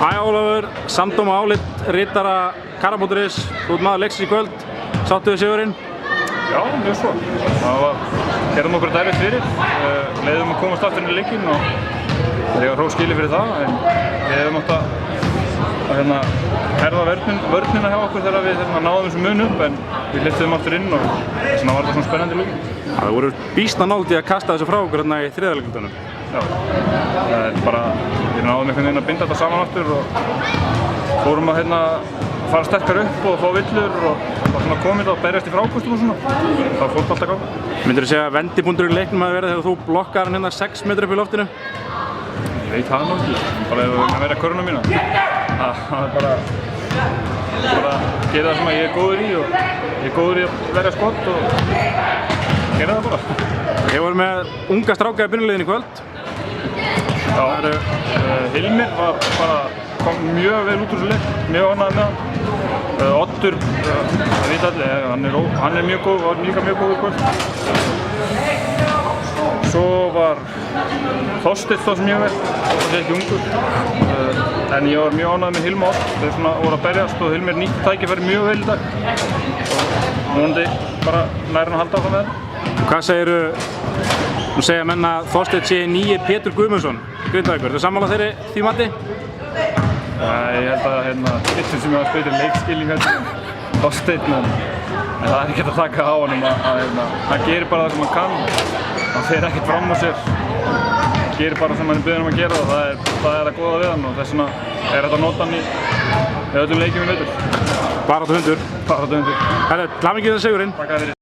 Hæ Ólafur, samdóma álit ritara Kara.is, þú ert maður leiksins í kvöld, sáttu við sigurinn? Já, mjög svo. Gerðum okkur dæfið fyrir, leiðum að komast aftur inn í leikinn og það er hrós skilið fyrir það, en við hefum átt að herða vörnina hjá okkur þegar við náðum þessu mun upp, en við lyftum aftur inn og þess vegna var þetta svona spennandi leikur. Það voru býsna nálægt í að kasta þessu frá okkur hérna í þriðja leiklutanum. Já, það er bara, við náðum einhvern veginn að binda þetta saman aftur og fórum að fara sterkar upp og fá villur og svona komið og berjast í frákostum og svona. Það fór alltaf gáð. Myndirðu segja að vendipunkturinn í leiknum hafi verið þegar þú blokkar hann 6 metrar upp í loftinu? Ég veit það nú ekki, bara ef við verðum köruna mína. Það er bara gera það sem ég er góður í og ég er góður í að verja skott og gera það bara. Ég var með unga stráka í byrjunarliðinu í kvöld. Já, Hilmir kom mjög vel út úr þessu leik, mjög ánægður með hann. Oddur, það veit allir, hann er mjög góð, var líka mjög góð í kvöld. Svo var Þorsteinn stóð mjög vel, það er ekki ungur. En ég var mjög ánægður með Hilma og Odd, þeir voru að berjast og Hilmir nýtti tækifæri mjög vel í dag. Og vonandi bara nær hann að halda áfram með það. Hvað segirðu, nú segja menn að Þorsteinn sé nýi Pétur Guðmundsson, Grindavíkur, ertu sammála því mati? Ég held að Pétur sem ég var að spila leikskilning Þorsteinn, en það er ekkert að taka á honum hann gerir bara það sem hann kann, hann fer ekkert fram á sér, hann gerir bara það sem hann er beðinn að gera og það er að góða við hann og þess vegna er þetta að nota hann í öllum leikjum í vetur. Baráttu hundur. Baráttu hundur. Herru, til hamingju með sigurinn. Takk fyrir.